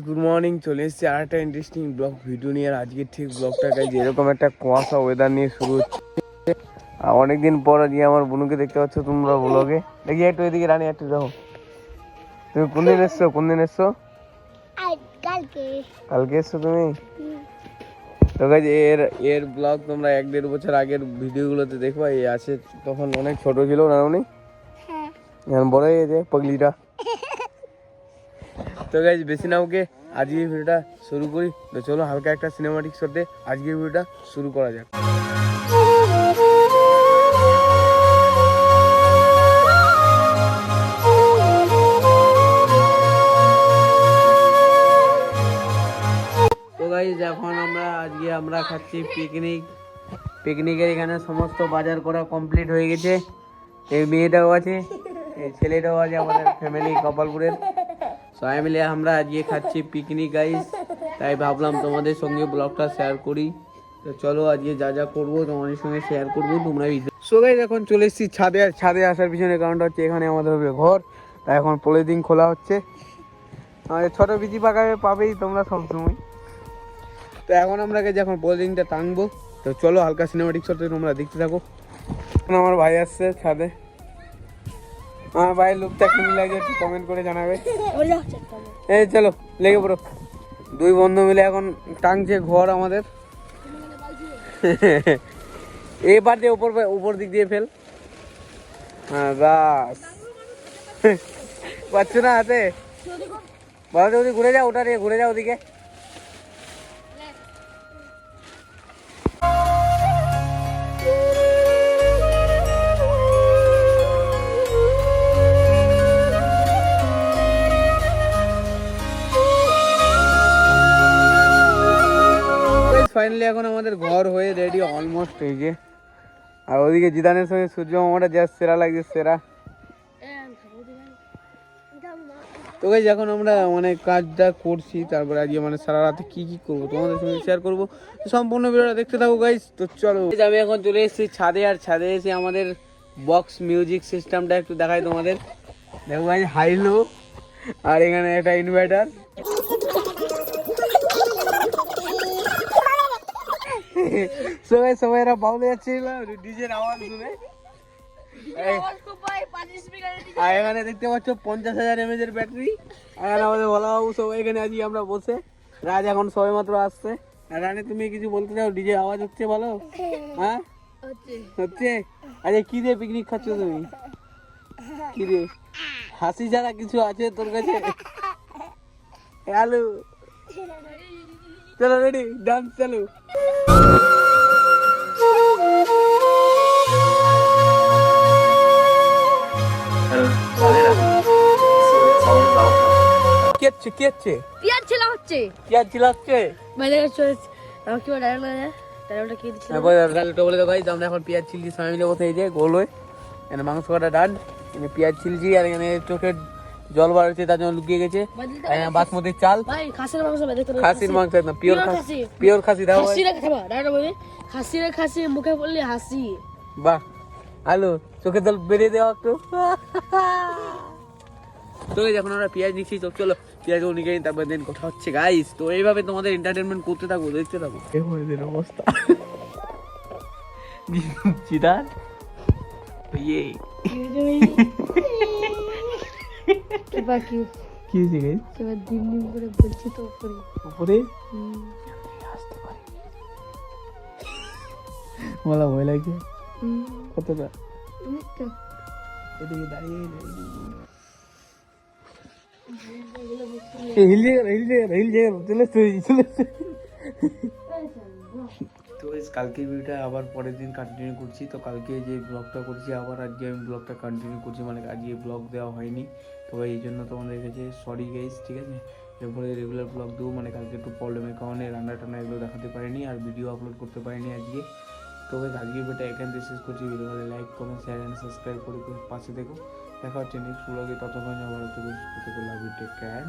Good morning, চলে এসেছি আর একটা ইন্টারেস্টিং ব্লগ ভিডিও নিয়ে। আর আজকে ঠিক ব্লগটা গাইজ এরকম একটা কুয়াশা ওয়েদার নিয়ে শুরু হচ্ছে। অনেকদিন পর আজকে আমার বোনকে দেখতে পাচ্ছ তোমরা ব্লগে। দেখি একটু এদিকে রানি, একটু দেখো। তুমি কোন দিন এসছো? কালকে এসছো তুমি? তো গাইজ এর ব্লগ তোমরা 1-1.5 বছর আগের ভিডিওগুলোতে দেখবা। এই আছে তখন অনেক ছোট ছিল না উনি, এখন বড় হয়ে গেছে পগলিটা। তো গাইজ বেশি না ওকে, আজকের ভিডিওটা শুরু করি। তো চলো হালকা একটা সিনেমাটিক শটে আজকের ভিডিওটা শুরু করা যাক। তো গাইজ এখন আমরা খাচ্ছি পিকনিকের এখানে সমস্ত বাজার করা কমপ্লিট হয়ে গেছে। এই মেয়েটাও আছে, এই ছেলেটাও আছে, আমাদের ফ্যামিলি কপালপুরের সবাই মিলে আমরা আজকে খাচ্ছি পিকনিক গাইস। তাই ভাবলাম তোমাদের সঙ্গে ব্লগটা শেয়ার করি। তো চলো আজকে যা যা করবো তোমাদের সঙ্গে শেয়ার করবো, তোমরা সো গাইস এখন চলে এসেছি ছাদে। আর ছাদে আসার পিছনে কারণটা হচ্ছে এখানে আমাদের হবে ঘর, তাই এখন পলিথিন খোলা হচ্ছে। আমাদের ছোটো বিচি পাবেই তোমরা সবসময়। তো এখন আমরা যখন পলিথিনটা টাঙবো, তো চলো হালকা সিনেমাটিক শটে তোমরা দেখতে থাকো। আমার ভাই আসছে ছাদে। আমার ভাইয়ের লুকটা কেমন লাগে একটু কমেন্ট করে জানাবে। এই চলো লেগে পড়ো। দুই বন্ধু মিলে এখন টাংছে ঘর আমাদের। এবার দিয়ে উপর দিক দিয়ে ফেল। হ্যাঁ বাস, পাচ্ছ না হাতে? বলো ওদিকে ঘুরে যাও, ওটা ঘুরে যাও ওদিকে। ফাইনালি এখন আমাদের ঘর হয়ে রেডি অলমোস্ট এই যে। আর ওদিকে জিদানের সঙ্গে সূর্য মামাটা যা সেরা লাগছে, সেরা। তো গাইস এখন আমরা কাজটা করছি, তারপরে আজকে সারা রাতে কি করবো তোমাদের সঙ্গে শেয়ার করবো। সম্পূর্ণ ভিডিওটা দেখতে থাকো গাইস। তো চলো আমি এখন চলে এসেছি ছাদে। আর ছাদে এসে আমাদের বক্স মিউজিক সিস্টেমটা একটু দেখাই তোমাদের। দেখো গাইস, হাই লো, আর এখানে একটা ইনভার্টার। সবাই এরা বাউলে যাচ্ছিল ডিজের আওয়াজ শুনে। আর এখানে দেখতে পাচ্ছ 50,000 mAh এর ব্যাটারি। এখানে আমাদের বলা বাবু সবাই এখানে আজকে আমরা বসে। রাজ এখন সবাই মাত্র আসছে। আর রানী তুমি কিছু বলতে চাও? ডিজে আওয়াজ হচ্ছে বলো। হ্যাঁ হচ্ছে। আচ্ছা কি দিয়ে পিকনিক খাচ্ছ তুমি? কি দিয়ে? হাসি ছাড়া কিছু আছে তোর কাছে? হ্যালো চলো রেডি, ডান্স চালু। মাংস কাটা ডান, পেঁয়াজ ছিলছি। আর এখানে চোখের জল বার হচ্ছে, তার জন্য লুকিয়ে গেছে বাসমতির চাল। খাসির মাংস একদম পিওর খাসি। দাও খাসি মুখে বললি হাসি। বাহ আলু চোখের জল বেরিয়ে দেওয়া একটু। তো যখন আমরা পেঁয়াজ নিচ্ছি, তো চলো পেঁয়াজ নিয়ে তারপর দেন কথা হচ্ছে গাইস। তো এইভাবে তোমাদের এন্টারটেনমেন্ট করতে থাকবো, দেখতে থাকো। অবস্থা চিদার ইয়ে কি হয়েছে গাইস? এবার দিন দিন করে বলছি তো উপরে আসতে পারি। বলা ভয় লাগছে কতটা? এদিকে দাঁড়িয়ে তো কালকে ভিডিওটা আবার পরের দিন কন্টিনিউ করছি। তো কালকে যে ব্লগটা করছি আবার আজকে আমি ব্লগটা কন্টিনিউ করছি, আজকে ব্লগ দেওয়া হয়নি। তো এই জন্য তোমাদের কাছে সরি গাইস, ঠিক আছে? এরপরে রেগুলার ব্লগ দেবো। কালকে একটু প্রবলেমের কারণে রান্না টান্না এগুলো দেখাতে পারিনি, আর ভিডিও আপলোড করতে পারিনি আজকে। তো আজকে ভিডিওটা এখান থেকে শেষ করছি। ভিডিও ভালো like comment share and subscribe করে পাশে দেখো। দেখা হচ্ছে নেক্সট ব্লগে। ততক্ষণ আবার লাভ ইউ, টেক কেয়ার।